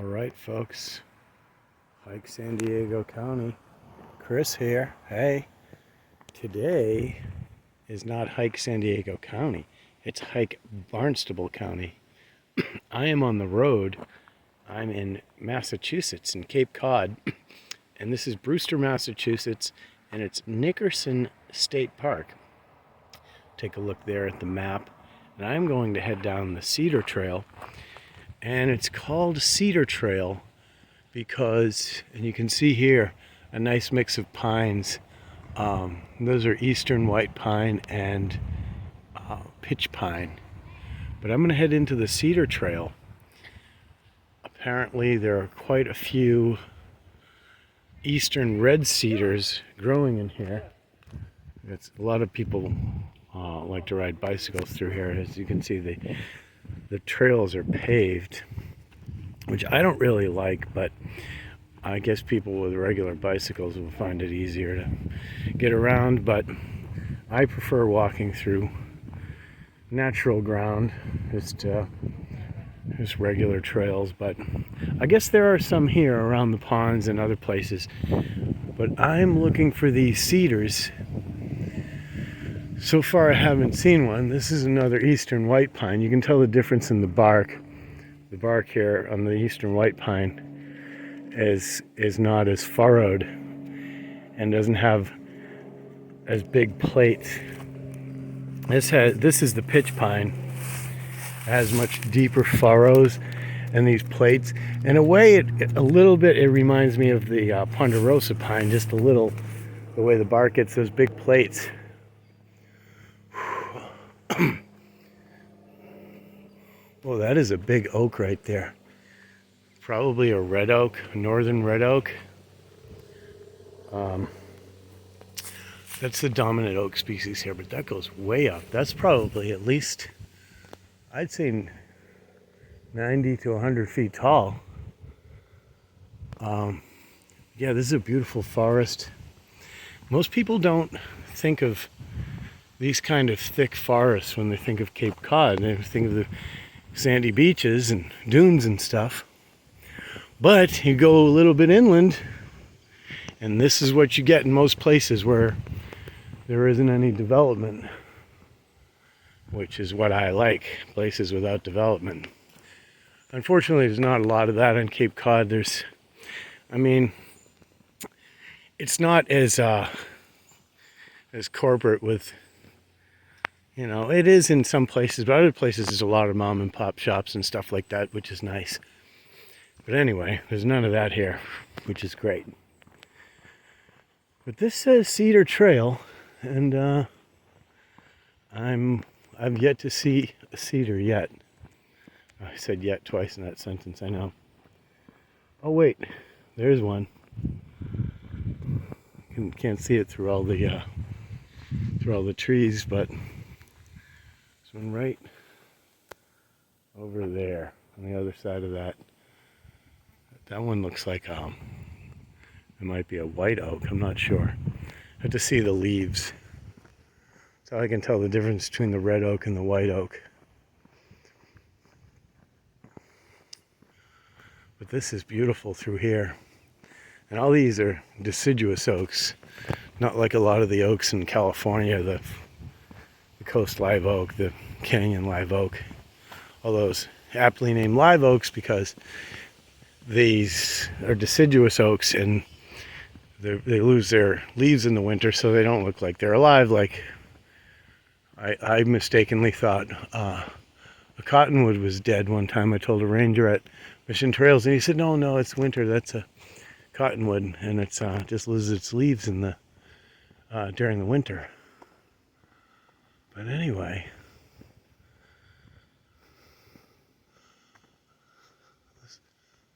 All right, folks. Hike San Diego County. Chris here. Hey. Today is not Hike San Diego County. It's Hike Barnstable County. I am on the road. I'm in Massachusetts, in Cape Cod. And this is Brewster, Massachusetts. And it's Nickerson State Park. Take a look there at the map. And I'm going to head down the Cedar Trail. And it's called Cedar Trail because, and you can see here, a nice mix of pines. Those are eastern white pine and pitch pine. But I'm going to head into the Cedar Trail. Apparently there are quite a few eastern red cedars growing in here. It's, a lot of people like to ride bicycles through here. As you can see, the trails are paved, which I don't really like, but I guess people with regular bicycles will find it easier to get around. But I prefer walking through natural ground, just regular trails. But I guess there are some here around the ponds and other places. But I'm looking for these cedars. So far I haven't seen one. This is another eastern white pine. You can tell the difference in the bark. The bark here on the eastern white pine is not as furrowed and doesn't have as big plates. This is the pitch pine. It has much deeper furrows and these plates. In a way, a little bit it reminds me of the ponderosa pine, just a little, the way the bark gets those big plates. Oh, that is a big oak right there. Probably a red oak, a northern red oak. That's the dominant oak species here, but that goes way up. That's probably at least, I'd say 90 to 100 feet tall. Yeah, this is a beautiful forest. Most people don't think of these kind of thick forests when they think of Cape Cod. They think of the sandy beaches and dunes and stuff. But you go a little bit inland, and this is what you get in most places where there isn't any development, which is what I like, places without development. Unfortunately, there's not a lot of that on Cape Cod. It's not as corporate with, it is in some places, but other places there's a lot of mom and pop shops and stuff like that, which is nice. But anyway, there's none of that here, which is great. But this says Cedar Trail, and I've yet to see a cedar yet. I said yet twice in that sentence, I know. Oh wait, there's one. Can't see it through all the trees, but there's one right over there on the other side of that. That one looks like it might be a white oak. I'm not sure. I have to see the leaves, so I can tell the difference between the red oak and the white oak. But this is beautiful through here. And all these are deciduous oaks, not like a lot of the oaks in California, the coast live oak, the canyon live oak. All those aptly named live oaks because these are deciduous oaks and they lose their leaves in the winter, so they don't look like they're alive. Like I mistakenly thought a cottonwood was dead one time. I told a ranger at Mission Trails, and he said, no, it's winter. That's a cottonwood, and it's just loses its leaves in the during the winter. But anyway,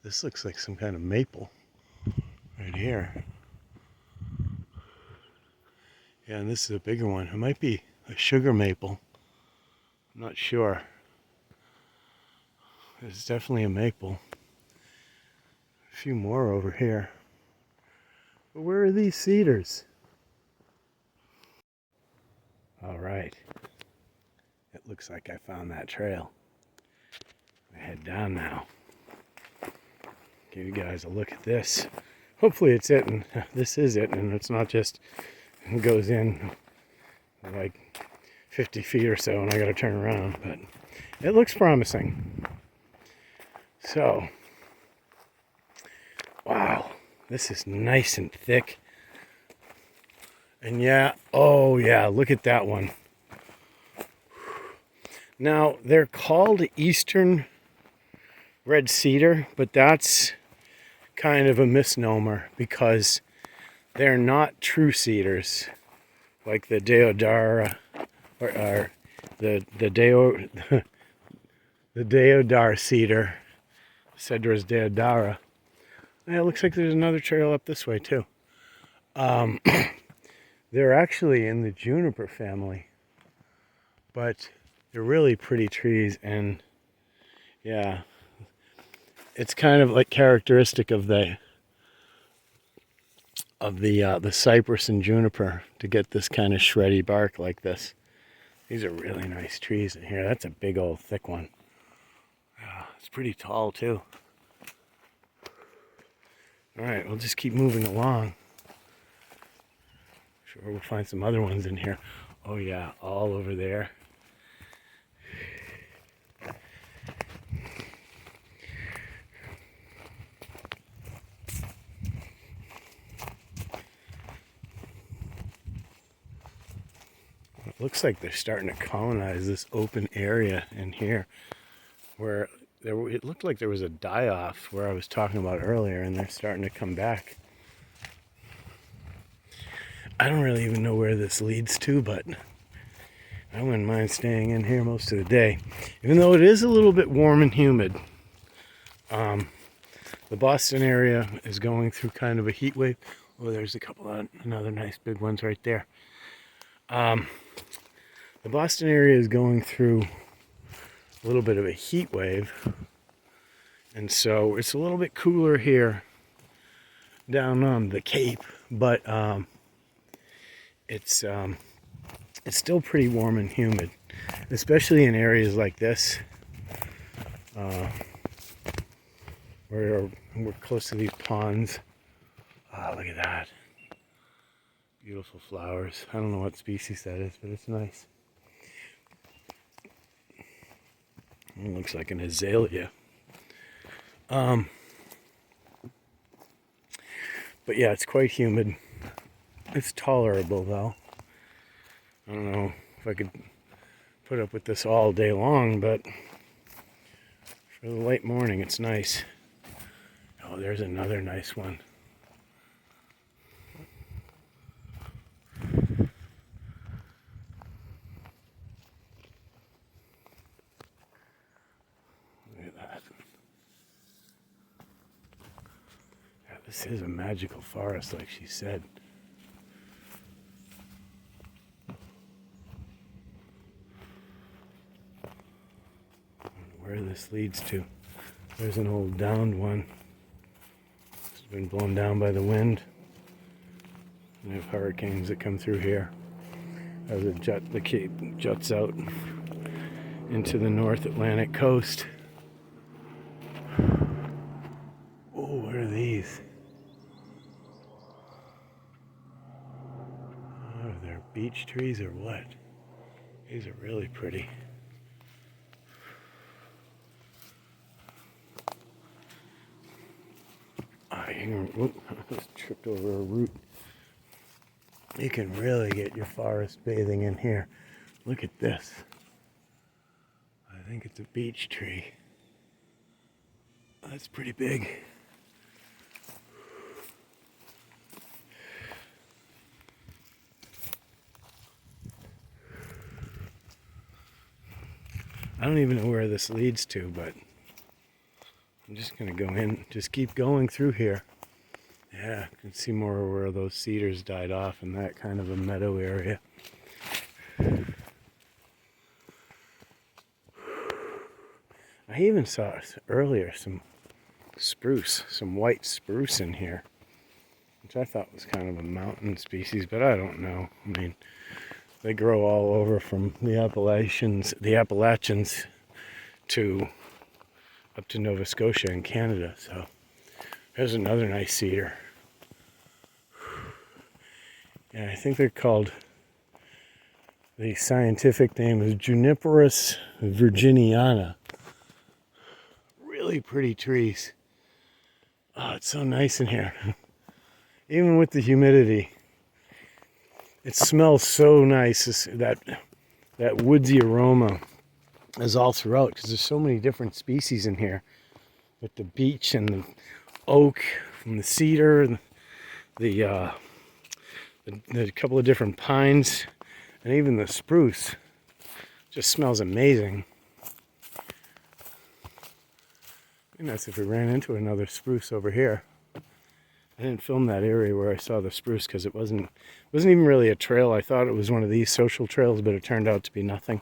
this looks like some kind of maple right here. Yeah, and this is a bigger one. It might be a sugar maple. I'm not sure. It's definitely a maple. A few more over here. But where are these cedars? All right. It looks like I found that trail. I head down now. Give you guys a look at this. Hopefully it's it, and this is it, and it's not just it goes in like 50 feet or so and I gotta turn around, but it looks promising. So, wow, this is nice and thick. And yeah, oh yeah, look at that one. Now, they're called Eastern Red Cedar, but that's kind of a misnomer because they're not true cedars like the Deodara or the Deodar cedar, Cedrus Deodara. Yeah, it looks like there's another trail up this way too. They're actually in the juniper family, but they're really pretty trees, and yeah, it's kind of like characteristic of the cypress and juniper to get this kind of shreddy bark like this. These are really nice trees in here. That's a big old thick one. Yeah, it's pretty tall too. All right, we'll just keep moving along. Sure, we'll find some other ones in here. Oh yeah, all over there. It looks like they're starting to colonize this open area in here where it looked like there was a die-off where I was talking about earlier, and they're starting to come back. I don't really even know where this leads to, but I wouldn't mind staying in here most of the day, even though it is a little bit warm and humid. The Boston area is going through kind of a heat wave. Oh, there's a couple of another nice big ones right there. The Boston area is going through a little bit of a heat wave, and so it's a little bit cooler here down on the Cape, but it's still pretty warm and humid, especially in areas like this where we're close to these ponds. Look at that. Beautiful flowers. I don't know what species that is, but it's nice. It looks like an azalea. But yeah, it's quite humid. It's tolerable though. I don't know if I could put up with this all day long, but for the late morning, it's nice. Oh, there's another nice one. This is a magical forest, like she said. I don't know where this leads to. There's an old downed one. It's been blown down by the wind. We have hurricanes that come through here. As the Cape juts out into the North Atlantic coast. Oh, what are these? They're beech trees or what? These are really pretty. I just tripped over a root. You can really get your forest bathing in here. Look at this. I think it's a beech tree. That's pretty big. I don't even know where this leads to, but I'm just going to go in, just keep going through here. Yeah, you can see more where those cedars died off in that kind of a meadow area. I even saw earlier some spruce, some white spruce in here, which I thought was kind of a mountain species, but I don't know. I mean, they grow all over from the Appalachians to up to Nova Scotia in Canada, so There's another nice cedar. Yeah, I think they're called, the scientific name is Juniperus virginiana. Really pretty trees. Oh, it's so nice in here. Even with the humidity, it smells so nice. That woodsy aroma is all throughout because there's so many different species in here. With the beech and the oak and the cedar and the couple of different pines and even the spruce. Just smells amazing. Be nice if we ran into another spruce over here. I didn't film that area where I saw the spruce because it wasn't even really a trail. I thought it was one of these social trails, but it turned out to be nothing.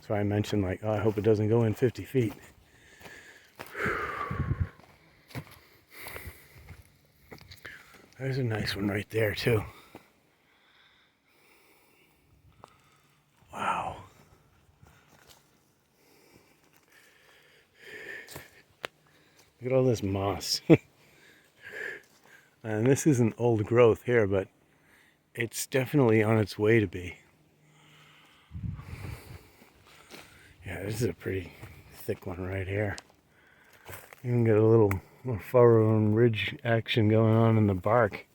So I mentioned, like, oh, I hope it doesn't go in 50 feet. There's a nice one right there too. Wow. Look at all this moss. And this isn't old growth here, but it's definitely on its way to be. Yeah, this is a pretty thick one right here. You can get a little furrow and ridge action going on in the bark.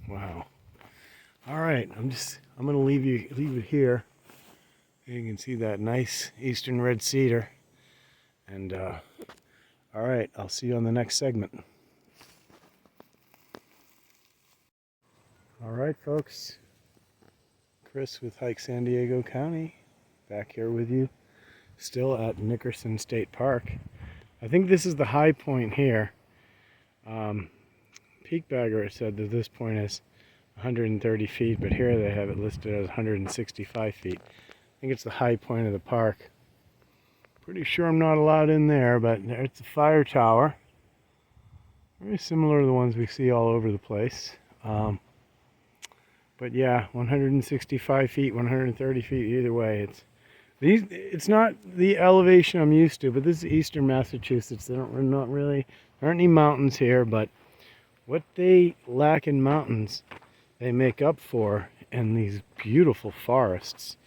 Wow. All right, I'm gonna leave it here. You can see that nice eastern red cedar. And all right, I'll see you on the next segment. All right, folks. Chris with Hike San Diego County, back here with you, still at Nickerson State Park. I think this is the high point here. Peak Bagger said that this point is 130 feet, but here they have it listed as 165 feet. I think it's the high point of the park. Pretty sure I'm not allowed in there, but there's the fire tower. Very similar to the ones we see all over the place. But yeah, 165 feet, 130 feet, either way. It's not the elevation I'm used to, but this is eastern Massachusetts. There aren't any mountains here, but what they lack in mountains, they make up for in these beautiful forests.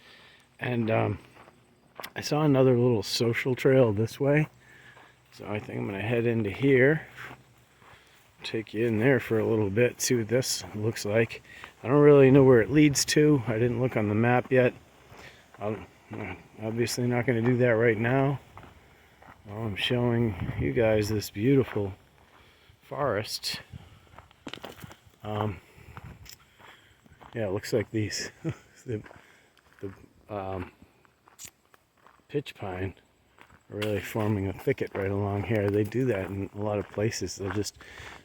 And I saw another little social trail this way, so I think I'm going to head into here. Take you in there for a little bit, see what this looks like. I don't really know where it leads to. I didn't look on the map yet. I'm obviously not going to do that right now. While I'm showing you guys this beautiful forest. Yeah, it looks like these the pitch pine are really forming a thicket right along here. They do that in a lot of places. They'll just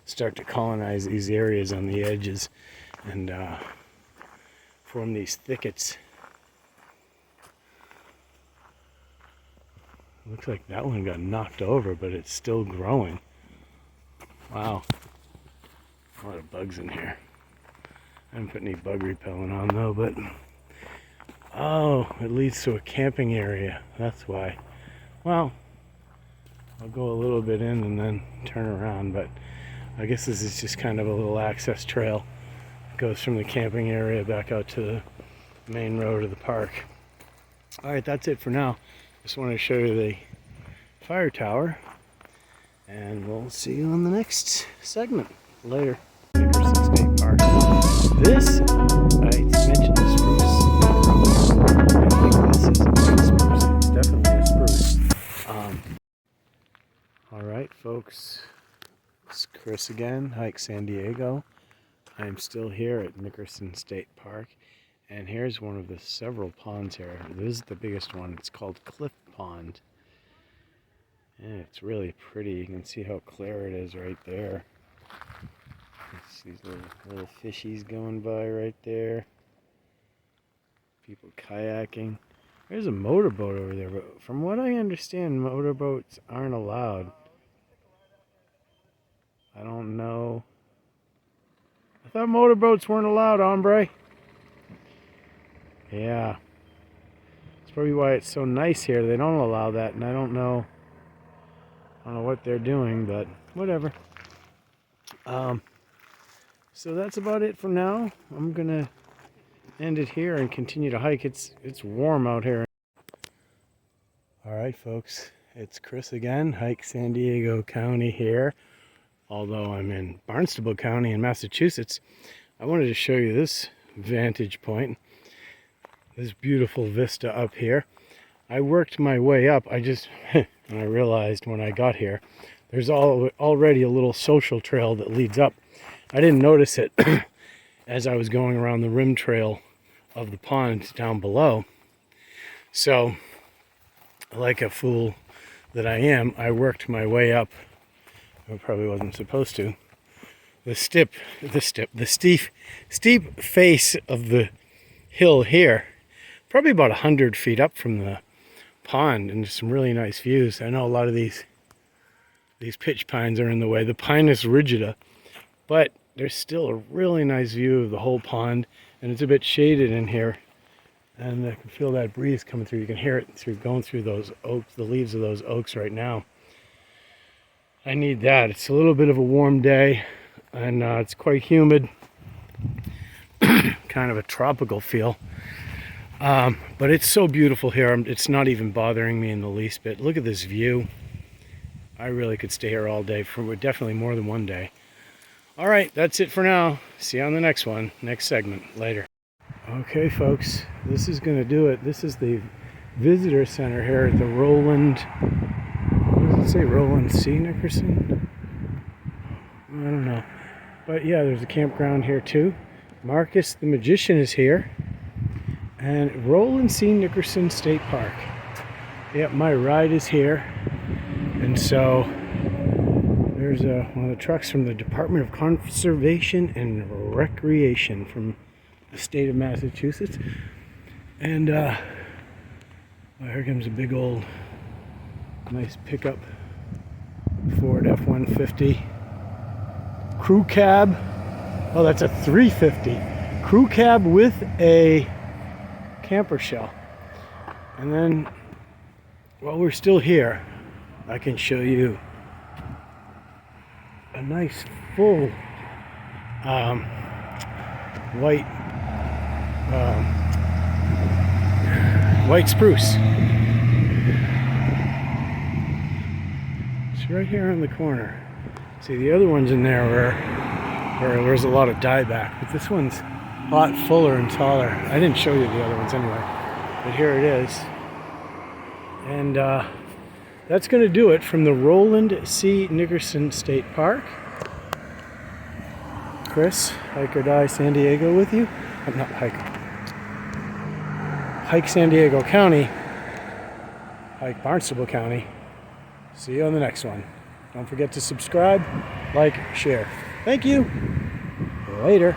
start to colonize these areas on the edges and form these thickets. Looks like that one got knocked over, but it's still growing. Wow. A lot of bugs in here. I haven't put any bug repellent on though, but oh, it leads to a camping area. That's why. Well, I'll go a little bit in and then turn around, but I guess this is just kind of a little access trail. It goes from the camping area back out to the main road of the park. Alright, that's it for now. Just wanted to show you the fire tower, and we'll see you on the next segment later. Nickerson State Park. This, I mentioned the spruce earlier. I think this is a spruce. It's definitely a spruce. Alright, folks. It's Chris again, Hike San Diego. I'm still here at Nickerson State Park, and here's one of the several ponds here. This is the biggest one. It's called Cliff Pond. And it's really pretty. You can see how clear it is right there. These little fishies going by right there. People kayaking. There's a motorboat over there, but from what I understand, motorboats aren't allowed. I don't know. I thought motorboats weren't allowed, hombre. Yeah. That's probably why it's so nice here. They don't allow that, and I don't know what they're doing, but whatever. So that's about it for now. I'm gonna end it here and continue to hike. It's warm out here. All right, folks, it's Chris again, Hike San Diego County here. Although I'm in Barnstable County in Massachusetts, I wanted to show you this vantage point, this beautiful vista up here. I worked my way up. I realized when I got here, there's already a little social trail that leads up. I didn't notice it as I was going around the rim trail of the pond down below. So, like a fool that I am, I worked my way up. I probably wasn't supposed to. The steep face of the hill here, probably about 100 feet up from the pond, and some really nice views. I know a lot of these pitch pines are in the way. The Pinus rigida, but there's still a really nice view of the whole pond, and it's a bit shaded in here, and I can feel that breeze coming through. You can hear it going through those oaks, the leaves of those oaks right now. I need that. It's a little bit of a warm day, and it's quite humid, kind of a tropical feel. But it's so beautiful here. It's not even bothering me in the least bit. Look at this view. I really could stay here all day for definitely more than one day. All right, that's it for now. See you on the next one, next segment. Later. Okay, folks, this is going to do it. This is the visitor center here at the Roland. What does it say? Roland C. Nickerson? I don't know. But yeah, there's a campground here too. Marcus the Magician is here. And Roland C. Nickerson State Park. Yep, my ride is here. And so there's one of the trucks from the Department of Conservation and Recreation from the state of Massachusetts. And well, here comes a big old nice pickup Ford F-150 crew cab. Oh, that's a 350 crew cab with a camper shell. And then while we're still here, I can show you a nice full white spruce. It's right here on the corner. See, the other ones in there where there's a lot of dieback, but this one's a lot fuller and taller. I didn't show you the other ones anyway, but here it is. And that's going to do it from the Roland C. Nickerson State Park. Chris, Hike or Die San Diego with you. I'm not Hike San Diego County. Hike Barnstable County. See you on the next one. Don't forget to subscribe, like, share. Thank you. Later.